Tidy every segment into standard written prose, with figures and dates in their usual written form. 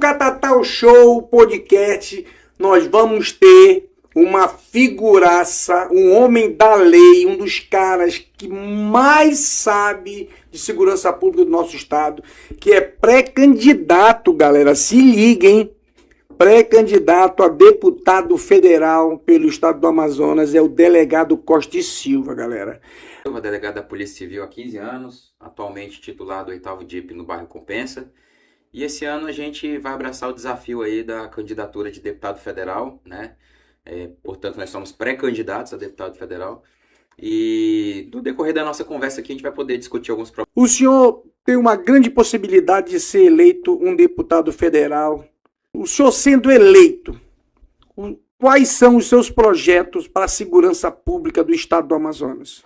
Catatal Show Podcast, nós vamos ter uma figuraça, um homem da lei, um dos caras que mais sabe de segurança pública do nosso estado, que é pré-candidato, galera, se liguem, pré-candidato a deputado federal pelo estado do Amazonas, é o delegado Costa e Silva, galera. Eu sou delegado da Polícia Civil há 15 anos, atualmente titulado 8º DIP no bairro Compensa. E esse ano a gente vai abraçar o desafio aí da candidatura de deputado federal, né? Portanto, nós somos pré-candidatos a deputado federal. E no decorrer da nossa conversa aqui a gente vai poder discutir alguns problemas. O senhor tem uma grande possibilidade de ser eleito um deputado federal. O senhor sendo eleito, quais são os seus projetos para a segurança pública do estado do Amazonas?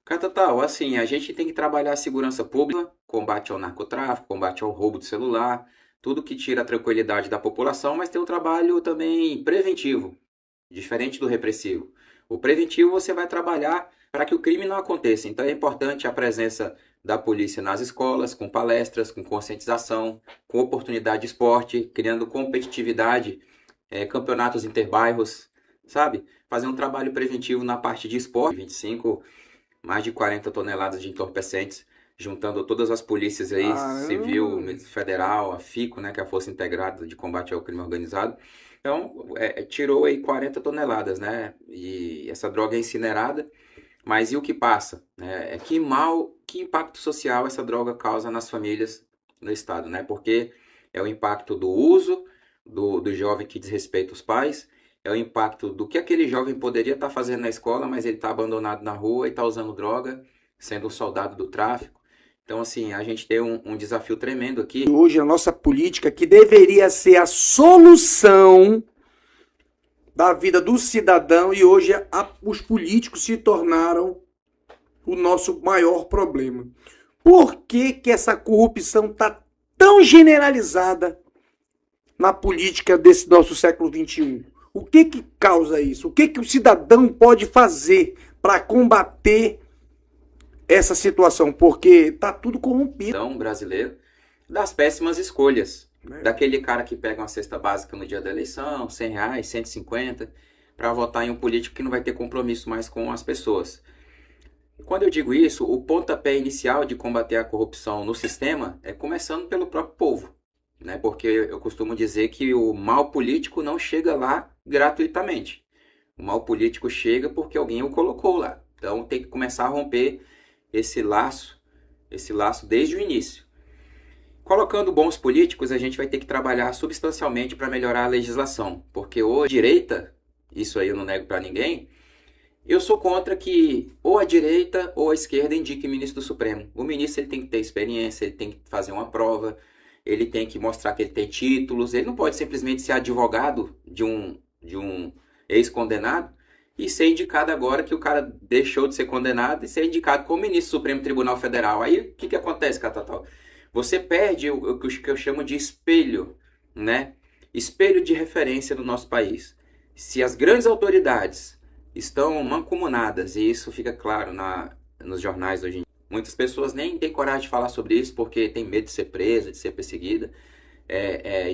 Catatal, assim, a gente tem que trabalhar a segurança pública, combate ao narcotráfico, combate ao roubo de celular, tudo que tira a tranquilidade da população, mas tem um trabalho também preventivo, diferente do repressivo. O preventivo você vai trabalhar para que o crime não aconteça. Então é importante a presença da polícia nas escolas, com palestras, com conscientização, com oportunidade de esporte, criando competitividade, campeonatos interbairros, sabe? Fazer um trabalho preventivo na parte de esporte, 25, mais de 40 toneladas de entorpecentes, juntando todas as polícias aí, civil, federal, a FICO, né, que é a Força Integrada de Combate ao Crime Organizado. Então, tirou aí 40 toneladas, né? E essa droga é incinerada, mas e o que passa? Que impacto social essa droga causa nas famílias no estado, né? Porque é o impacto do uso do jovem que desrespeita os pais, é o impacto do que aquele jovem poderia estar fazendo na escola, mas ele está abandonado na rua e está usando droga, sendo um soldado do tráfico. Então, assim, a gente tem um desafio tremendo aqui. Hoje, a nossa política, que deveria ser a solução da vida do cidadão, e hoje os políticos se tornaram o nosso maior problema. Por que que essa corrupção está tão generalizada na política desse nosso século XXI? O que que causa isso? O que que o cidadão pode fazer para combater essa situação? Porque está tudo corrompido. Então, brasileiro, das péssimas escolhas. Daquele cara que pega uma cesta básica no dia da eleição, R$100, 150, para votar em um político que não vai ter compromisso mais com as pessoas. Quando eu digo isso, o pontapé inicial de combater a corrupção no sistema é começando pelo próprio povo. Né? Porque eu costumo dizer que o mal político não chega lá gratuitamente. O mal político chega porque alguém o colocou lá. Então tem que começar a romper esse laço desde o início. Colocando bons políticos, a gente vai ter que trabalhar substancialmente para melhorar a legislação. Porque hoje, a direita, isso aí eu não nego para ninguém, eu sou contra que ou a direita ou a esquerda indique ministro do Supremo. O ministro ele tem que ter experiência, ele tem que fazer uma prova, ele tem que mostrar que ele tem títulos, ele não pode simplesmente ser advogado de um ex-condenado e ser indicado agora que o cara deixou de ser condenado e ser indicado como ministro do Supremo Tribunal Federal. Aí o que acontece, Catatal? Você perde o que eu chamo de espelho, né? Espelho de referência no nosso país. Se as grandes autoridades estão mancomunadas, e isso fica claro nos jornais hoje em dia, muitas pessoas nem têm coragem de falar sobre isso porque tem medo de ser presa, de ser perseguida.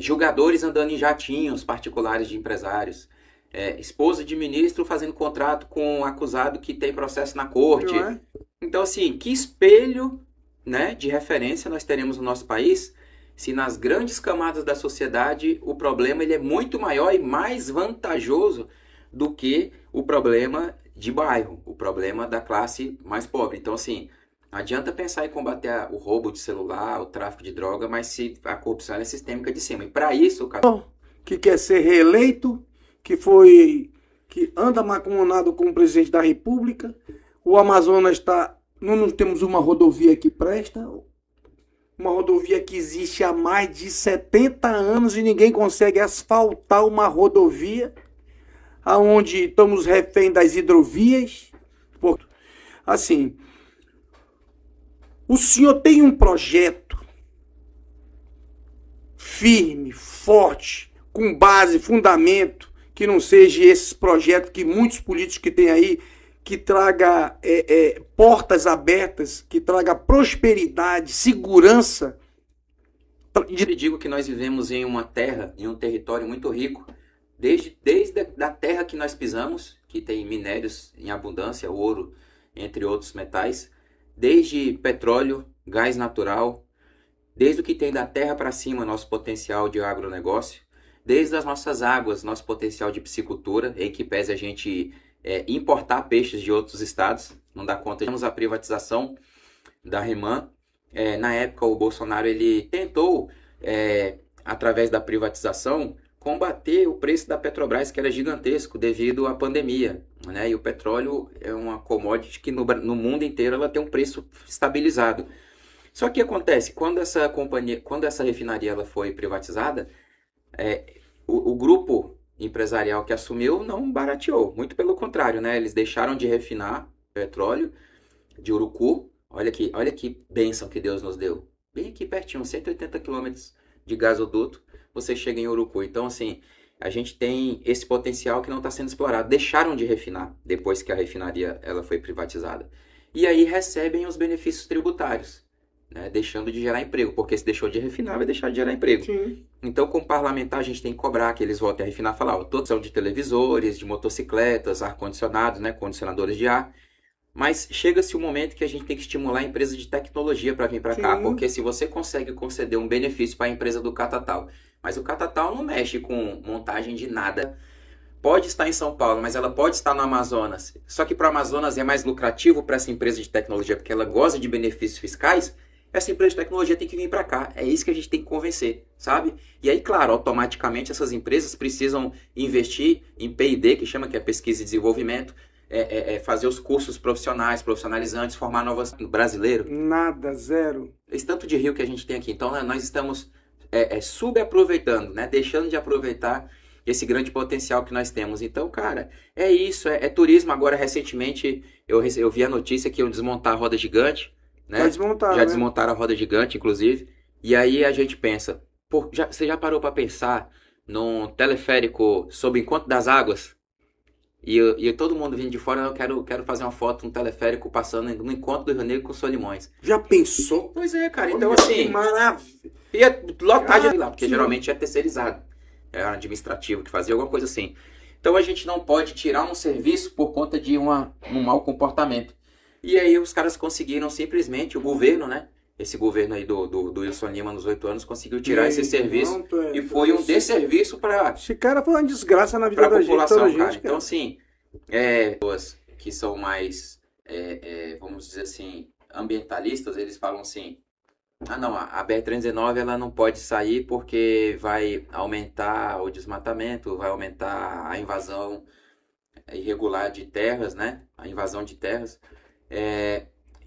Julgadores andando em jatinhos particulares de empresários. Esposa de ministro fazendo contrato com um acusado que tem processo na corte. Então, assim, que espelho, né, de referência nós teremos no nosso país se nas grandes camadas da sociedade o problema ele é muito maior e mais vantajoso do que o problema de bairro, o problema da classe mais pobre. Então, assim, não adianta pensar em combater o roubo de celular, o tráfico de droga, mas se a corrupção é sistêmica de cima. E para isso, o cara que quer ser reeleito, que anda mancomunado com o presidente da República, o Amazonas não temos uma rodovia que presta, uma rodovia que existe há mais de 70 anos e ninguém consegue asfaltar uma rodovia, aonde estamos refém das hidrovias. Assim, o senhor tem um projeto firme, forte, com base, fundamento, que não seja esses projetos que muitos políticos que tem aí, que traga portas abertas, que traga prosperidade, segurança Eu digo que nós vivemos em uma terra, em um território muito rico, desde a terra que nós pisamos, que tem minérios em abundância, ouro, entre outros metais, desde petróleo, gás natural, desde o que tem da terra para cima, nosso potencial de agronegócio, desde as nossas águas, nosso potencial de piscicultura, em que pese a gente importar peixes de outros estados, não dá conta. Temos a privatização da REMAN. Na época, o Bolsonaro ele tentou, através da privatização, combater o preço da Petrobras, que era gigantesco devido à pandemia, né? E o petróleo é uma commodity que no mundo inteiro ela tem um preço estabilizado. Só que acontece, quando essa refinaria ela foi privatizada, o grupo empresarial que assumiu não barateou, muito pelo contrário, né? Eles deixaram de refinar petróleo de Urucu. Olha que bênção que Deus nos deu. Bem aqui pertinho, 180 quilômetros de gasoduto, você chega em Urucu. Então, assim, a gente tem esse potencial que não está sendo explorado. Deixaram de refinar depois que a refinaria ela foi privatizada. E aí recebem os benefícios tributários, né? Deixando de gerar emprego, porque se deixou de refinar, vai deixar de gerar emprego. Sim. Então, como parlamentar, a gente tem que cobrar que eles voltem a refinar, falar, todos são de televisores, de motocicletas, ar-condicionados, né? Condicionadores de ar. Mas chega-se o momento que a gente tem que estimular a empresa de tecnologia para vir para cá, porque se você consegue conceder um benefício para a empresa do Catatal, mas o Catatal não mexe com montagem de nada. Pode estar em São Paulo, mas ela pode estar no Amazonas. Só que para o Amazonas é mais lucrativo para essa empresa de tecnologia, porque ela goza de benefícios fiscais. Essa empresa de tecnologia tem que vir para cá. É isso que a gente tem que convencer, sabe? E aí, claro, automaticamente essas empresas precisam investir em P&D, que chama que é pesquisa e desenvolvimento, fazer os cursos profissionais, profissionalizantes, formar novas... Brasileiro? Nada, zero. Esse tanto de rio que a gente tem aqui. Então, nós estamos subaproveitando, né? Deixando de aproveitar esse grande potencial que nós temos. Então, cara, é isso. É turismo. Agora, recentemente, eu vi a notícia que iam desmontar a roda gigante, né? Já desmontaram a roda gigante, inclusive. E aí a gente pensa, você já parou para pensar num teleférico sob encontro das águas? E todo mundo vindo de fora, eu quero fazer uma foto, um teleférico passando no encontro do Rio Negro com Solimões. Já pensou? Pois é, cara. Então, assim, maravilha. ia lotar de lá, porque geralmente é terceirizado. É administrativo que fazia alguma coisa assim. Então a gente não pode tirar um serviço por conta de um mau comportamento. E aí os caras conseguiram simplesmente, o governo, né? Esse governo aí do Wilson Lima nos 8 anos conseguiu tirar esse serviço e foi um desserviço para... Esse cara foi uma desgraça na vida da população, gente, cara. Então, assim, pessoas que são mais, vamos dizer assim, ambientalistas, eles falam assim, não, a BR-319 ela não pode sair porque vai aumentar o desmatamento, vai aumentar a invasão irregular de terras, né? A invasão de terras.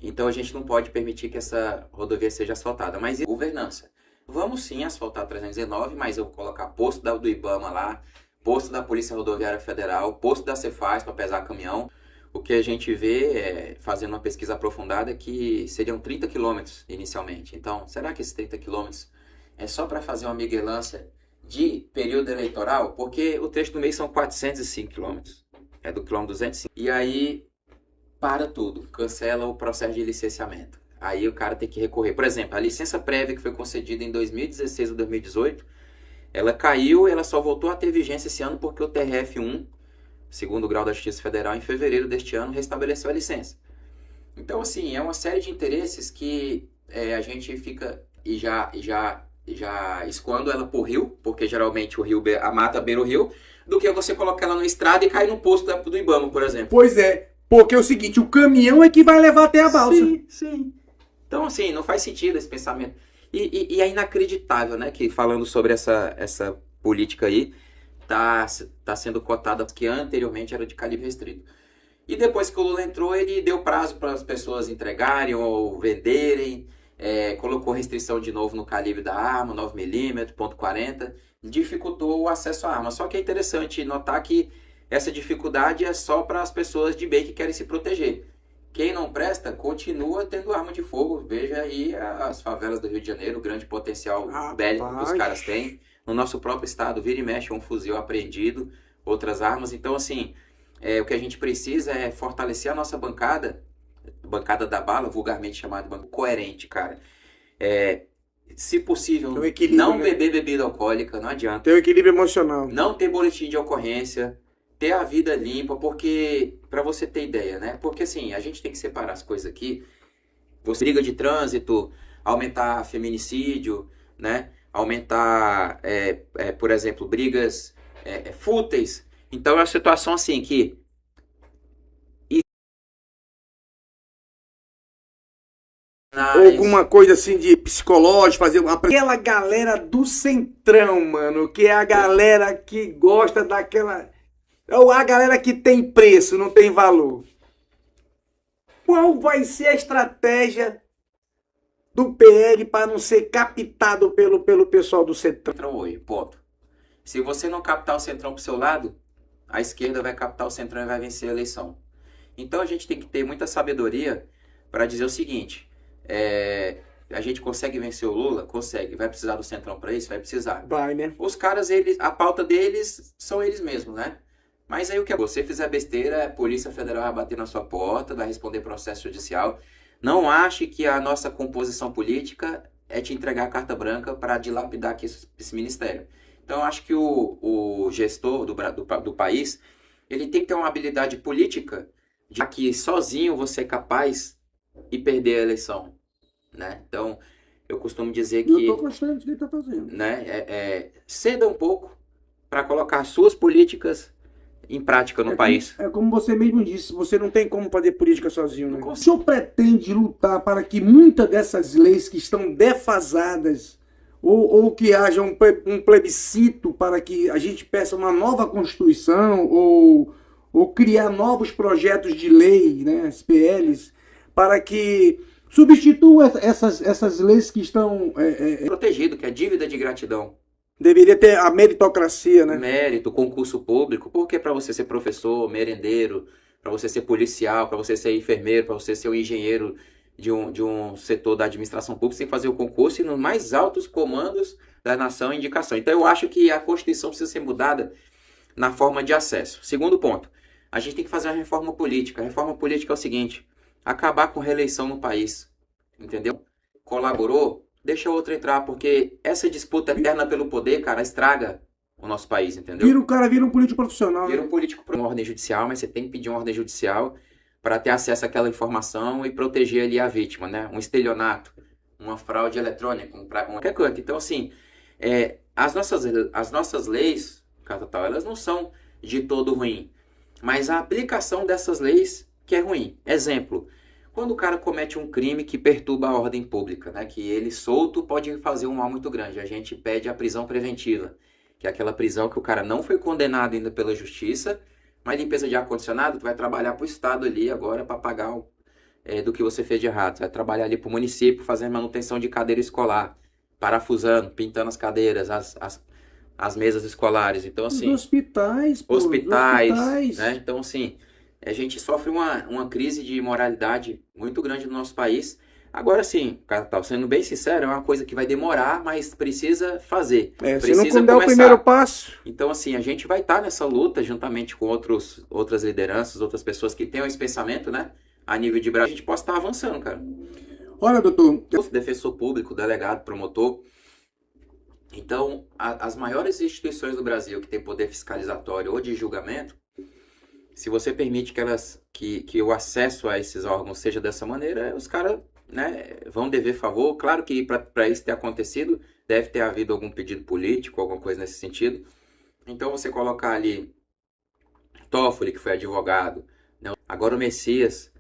Então a gente não pode permitir que essa rodovia seja asfaltada. Mas governança. Vamos sim asfaltar a 319, mas eu vou colocar posto do IBAMA lá, posto da Polícia Rodoviária Federal, posto da Cefaz para pesar caminhão. O que a gente vê, fazendo uma pesquisa aprofundada, que seriam 30 quilômetros inicialmente. Então, será que esses 30 quilômetros é só para fazer uma miguelância de período eleitoral? Porque o trecho do meio são 405 quilômetros. É do quilômetro 205. E aí, para tudo. Cancela o processo de licenciamento. Aí o cara tem que recorrer. Por exemplo, a licença prévia que foi concedida em 2016 ou 2018, ela caiu e ela só voltou a ter vigência esse ano porque o TRF1, segundo grau da Justiça Federal, em fevereiro deste ano, restabeleceu a licença. Então, assim, é uma série de interesses que a gente fica e já escoando ela por rio, porque geralmente a mata beira o rio, do que você colocar ela na estrada e cair no posto do IBAMA, por exemplo. Pois é, porque é o seguinte, o caminhão é que vai levar até a balsa. Sim. Então, assim, não faz sentido esse pensamento. E é inacreditável, né, que falando sobre essa política aí, tá sendo cotada que anteriormente era de calibre restrito. E depois que o Lula entrou, ele deu prazo para as pessoas entregarem ou venderem, colocou restrição de novo no calibre da arma, 9mm, .40, dificultou o acesso à arma. Só que é interessante notar que essa dificuldade é só para as pessoas de bem que querem se proteger. Quem não presta, continua tendo arma de fogo. Veja aí as favelas do Rio de Janeiro, o grande potencial bélico que os caras têm. No nosso próprio estado, vira e mexe um fuzil apreendido, outras armas. Então, assim, o que a gente precisa é fortalecer a nossa bancada da bala, vulgarmente chamada bancada coerente, cara. se possível, Tem um equilíbrio, não né? beber bebida alcoólica, não adianta. Tem um equilíbrio emocional. Não ter boletim de ocorrência, ter a vida limpa, porque, para você ter ideia, né? Porque assim, a gente tem que separar as coisas aqui. Você briga de trânsito, aumentar feminicídio, né? Aumentar, por exemplo, brigas fúteis. Então é uma situação assim que Alguma coisa assim de psicológico, fazer uma... Aquela galera do centrão, mano, que é a galera que gosta daquela... Ou a galera que tem preço, não tem valor. Qual vai ser a estratégia do PL para não ser captado pelo pessoal do centrão? Centrão hoje, ponto. Se você não captar o centrão pro seu lado, a esquerda vai captar o centrão e vai vencer a eleição. Então a gente tem que ter muita sabedoria para dizer o seguinte: a gente consegue vencer o Lula? Consegue. Vai precisar do centrão para isso? Vai precisar. Vai, né? Os caras, a pauta deles são eles mesmos, né? Mas aí o que você fizer besteira, a Polícia Federal vai bater na sua porta, vai responder processo judicial. Não ache que a nossa composição política é te entregar a carta branca para dilapidar aqui esse ministério. Então eu acho que o gestor do país, ele tem que ter uma habilidade política de que sozinho você é capaz de perder a eleição, né? Então eu costumo dizer que... Eu tô gostando do que ele tá fazendo. Né, ceda um pouco para colocar suas políticas em prática no país. Como você mesmo disse, você não tem como fazer política sozinho, né? O senhor pretende lutar para que muitas dessas leis que estão defasadas, ou que haja um plebiscito para que a gente peça uma nova Constituição, ou criar novos projetos de lei, né, as PLs, para que substitua essas leis que estão... protegido, que é dívida de gratidão. Deveria ter a meritocracia, né? Mérito, concurso público, porque para você ser professor, merendeiro, para você ser policial, para você ser enfermeiro, para você ser um engenheiro de um setor da administração pública, você tem que fazer o concurso e nos mais altos comandos da nação, indicação. Então eu acho que a Constituição precisa ser mudada na forma de acesso. Segundo ponto, a gente tem que fazer uma reforma política. A reforma política é o seguinte: acabar com reeleição no país, entendeu? Colaborou? Deixa outro entrar, porque essa disputa eterna pelo poder, cara, estraga o nosso país, entendeu? O cara vira um político profissional. Vira um político por uma ordem judicial, mas você tem que pedir uma ordem judicial para ter acesso àquela informação e proteger ali a vítima, né? Um estelionato, uma fraude eletrônica, qualquer coisa. Então, assim, as nossas leis, elas não são de todo ruim, mas a aplicação dessas leis que é ruim. Exemplo: quando o cara comete um crime que perturba a ordem pública, né, que ele solto pode fazer um mal muito grande, a gente pede a prisão preventiva, que é aquela prisão que o cara não foi condenado ainda pela justiça, mas limpeza de ar-condicionado, tu vai trabalhar para o Estado ali agora para pagar do que você fez de errado. Você vai trabalhar ali para o município fazendo manutenção de cadeira escolar, parafusando, pintando as cadeiras, as mesas escolares. Então, assim, hospitais, né? Então, assim, a gente sofre uma crise de moralidade muito grande no nosso país. Agora sim, Catatau, sendo bem sincero, é uma coisa que vai demorar, mas precisa fazer. Se não der o primeiro passo. Então, assim, a gente vai estar nessa luta juntamente com outras lideranças, outras pessoas que tenham esse pensamento, né? A nível de Brasil, a gente possa estar avançando, cara. Olha, doutor. Defensor público, delegado, promotor. Então, as maiores instituições do Brasil que têm poder fiscalizatório ou de julgamento, se você permite que o acesso a esses órgãos seja dessa maneira, os caras, né, vão dever favor. Claro que para isso ter acontecido, deve ter havido algum pedido político, alguma coisa nesse sentido. Então você colocar ali Toffoli, que foi advogado, né, agora o Messias,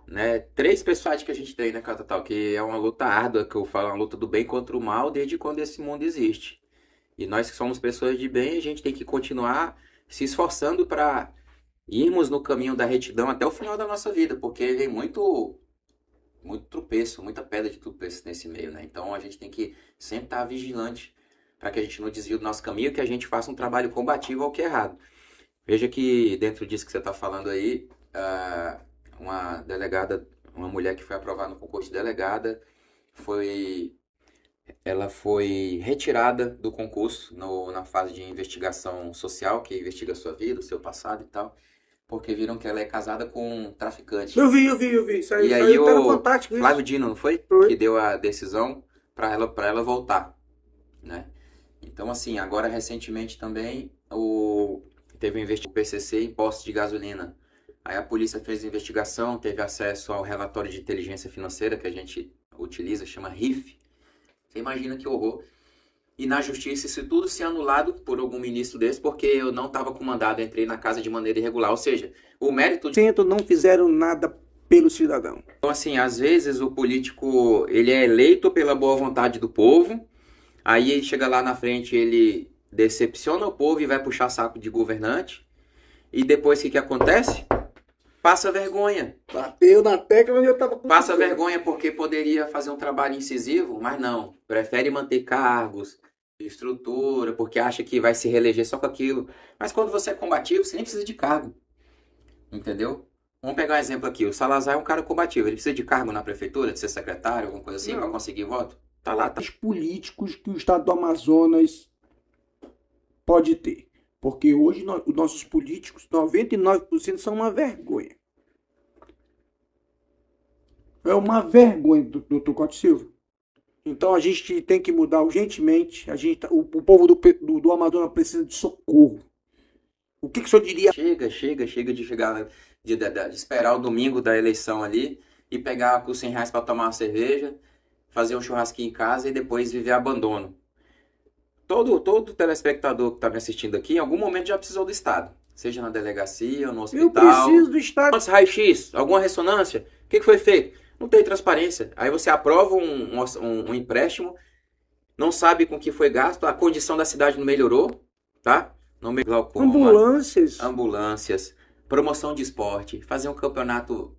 né, 3 pessoas que a gente tem, né, Catatal, que é uma luta árdua, que eu falo, uma luta do bem contra o mal desde quando esse mundo existe. E nós que somos pessoas de bem, a gente tem que continuar se esforçando para irmos no caminho da retidão até o final da nossa vida, porque vem muito tropeço, muita pedra de tropeço nesse meio, né? Então a gente tem que sempre estar vigilante para que a gente não desvie do nosso caminho, que a gente faça um trabalho combativo ao que é errado. Veja que dentro disso que você está falando aí, uma delegada, uma mulher que foi aprovada no concurso de delegada, ela foi retirada do concurso na fase de investigação social, que investiga a sua vida, o seu passado e tal, porque viram que ela é casada com um traficante. Eu vi. Isso aí, E aí tá no Fantástico, Flávio Dino, não foi? Foi. Que deu a decisão para ela voltar, né? Então, assim, agora recentemente também teve um investimento do PCC em postos de gasolina. Aí a polícia fez a investigação, teve acesso ao relatório de inteligência financeira que a gente utiliza, chama RIF. Você imagina que horror. E na justiça isso tudo se anulado por algum ministro desse, porque eu não estava com mandado, entrei na casa de maneira irregular. Ou seja, o mérito de... Centro não fizeram nada pelo cidadão. Então, assim, às vezes o político, ele é eleito pela boa vontade do povo, aí ele chega lá na frente, ele decepciona o povo e vai puxar saco de governante, e depois o que acontece? Passa vergonha. Bateu na tecla onde eu estava... Passa vergonha porque poderia fazer um trabalho incisivo, mas não. Prefere manter cargos, estrutura, porque acha que vai se reeleger só com aquilo. Mas quando você é combativo, você nem precisa de cargo. Entendeu? Vamos pegar um exemplo aqui. O Salazar é um cara combativo. Ele precisa de cargo na prefeitura, de ser secretário, alguma coisa assim, para conseguir voto? Tá lá. Tá. Os políticos que o estado do Amazonas pode ter. Porque hoje os nossos políticos, 99% são uma vergonha. É uma vergonha, doutor Cote Silva. Então a gente tem que mudar urgentemente. O povo do Amazonas precisa de socorro. O que o senhor diria? Chega de esperar o domingo da eleição ali e pegar os R$100 para tomar uma cerveja, fazer um churrasquinho em casa e depois viver abandono. Todo telespectador que está me assistindo aqui, em algum momento já precisou do Estado. Seja na delegacia ou no hospital. Eu preciso do Estado. Quantos raio-x? Alguma ressonância? O que foi feito? Não tem transparência. Aí você aprova um empréstimo, não sabe com que foi gasto, a condição da cidade não melhorou, tá? Não melhorou. Ambulâncias, promoção de esporte, fazer um campeonato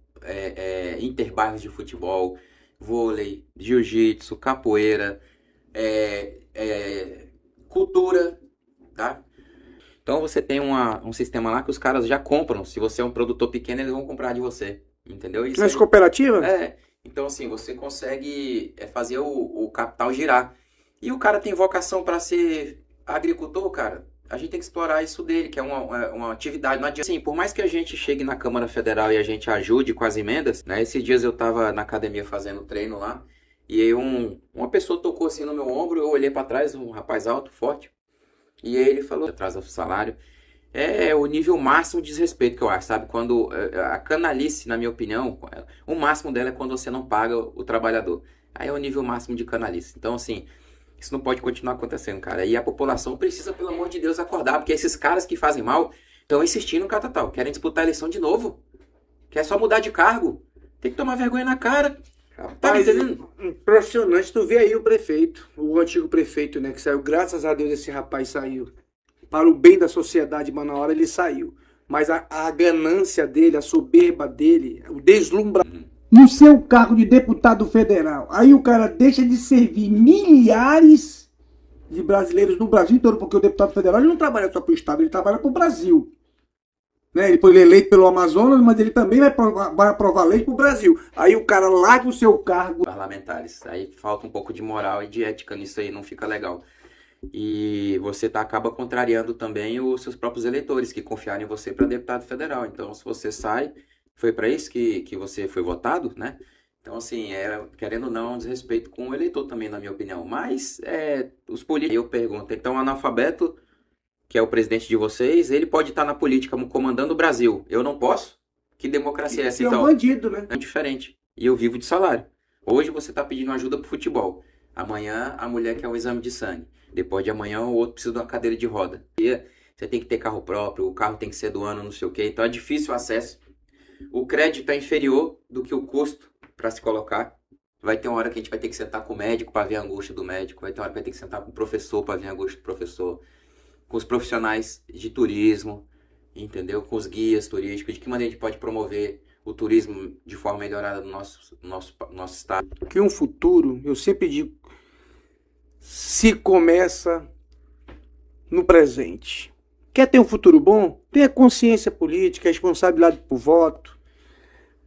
interbairros de futebol, vôlei, jiu-jitsu, capoeira, cultura, tá? Então você tem um sistema lá que os caras já compram. Se você é um produtor pequeno, eles vão comprar de você. Entendeu? Isso nas cooperativas? Então assim, você consegue fazer o capital girar. E o cara tem vocação para ser agricultor, cara. A gente tem que explorar isso dele, que é uma atividade. Não adianta. Assim, por mais que a gente chegue na Câmara Federal e a gente ajude com as emendas, né? Esses dias eu tava na academia fazendo treino lá, e aí uma pessoa tocou assim no meu ombro, eu olhei para trás, um rapaz alto, forte, e aí ele falou, atrás do salário, é o nível máximo de desrespeito que eu acho, sabe? Quando a canalice, na minha opinião, o máximo dela é quando você não paga o trabalhador. Aí é o nível máximo de canalice. Então, assim, isso não pode continuar acontecendo, cara. E a população precisa, pelo amor de Deus, acordar, porque esses caras que fazem mal estão insistindo no catatal, querem disputar a eleição de novo. Quer só mudar de cargo. Tem que tomar vergonha na cara. Rapaz, impressionante. Tu vê aí o prefeito, o antigo prefeito, né, que saiu. Graças a Deus esse rapaz saiu. Para o bem da sociedade, mas na hora ele saiu. Mas a ganância dele, a soberba dele, o deslumbramento. No seu cargo de deputado federal, aí o cara deixa de servir milhares de brasileiros no Brasil todo, porque o deputado federal ele não trabalha só para o Estado, ele trabalha para o Brasil. Né? Ele foi eleito pelo Amazonas, mas ele também vai aprovar lei para o Brasil. Aí o cara larga o seu cargo. Parlamentares, aí falta um pouco de moral e de ética nisso aí, não fica legal. E você acaba contrariando também os seus próprios eleitores que confiaram em você para deputado federal. Então, se você sai, foi para isso que você foi votado, né? Então, assim, querendo ou não, um desrespeito com o eleitor também, na minha opinião. Mas os políticos, eu pergunto, então, o analfabeto, que é o presidente de vocês, ele pode estar na política comandando o Brasil. Eu não posso? Que democracia é essa, então? É um bandido, né? É diferente. E eu vivo de salário. Hoje você está pedindo ajuda pro futebol. Amanhã a mulher quer um exame de sangue. Depois de amanhã o outro precisa de uma cadeira de roda. E você tem que ter carro próprio, o carro tem que ser do ano, não sei o quê. Então é difícil o acesso. O crédito é inferior do que o custo para se colocar. Vai ter uma hora que a gente vai ter que sentar com o médico para ver a angústia do médico. Vai ter uma hora que vai ter que sentar com o professor para ver a angústia do professor. Com os profissionais de turismo, entendeu? Com os guias turísticos. De que maneira a gente pode promover o turismo de forma melhorada no nosso estado. Que um futuro, eu sempre digo, se começa no presente. Quer ter um futuro bom? Tenha consciência política, responsabilidade por voto.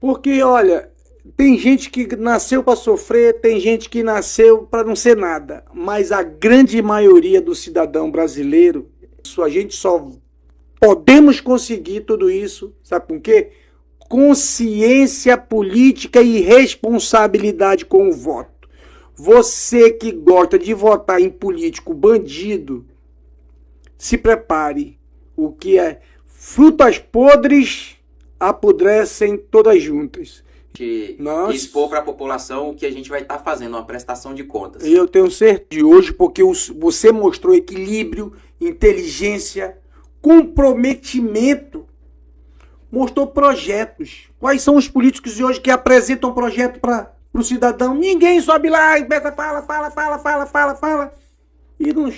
Porque, olha, tem gente que nasceu para sofrer, tem gente que nasceu para não ser nada. Mas a grande maioria do cidadão brasileiro, a gente só podemos conseguir tudo isso, sabe com quê? Consciência política e responsabilidade com o voto. Você que gosta de votar em político bandido, se prepare. O que é frutas podres apodrecem todas juntas. Expor para a população o que a gente vai estar fazendo, uma prestação de contas. Eu tenho certeza de hoje, porque você mostrou equilíbrio, inteligência, comprometimento, mostrou projetos. Quais são os políticos de hoje que apresentam projeto para o cidadão? Ninguém sobe lá e fala, e não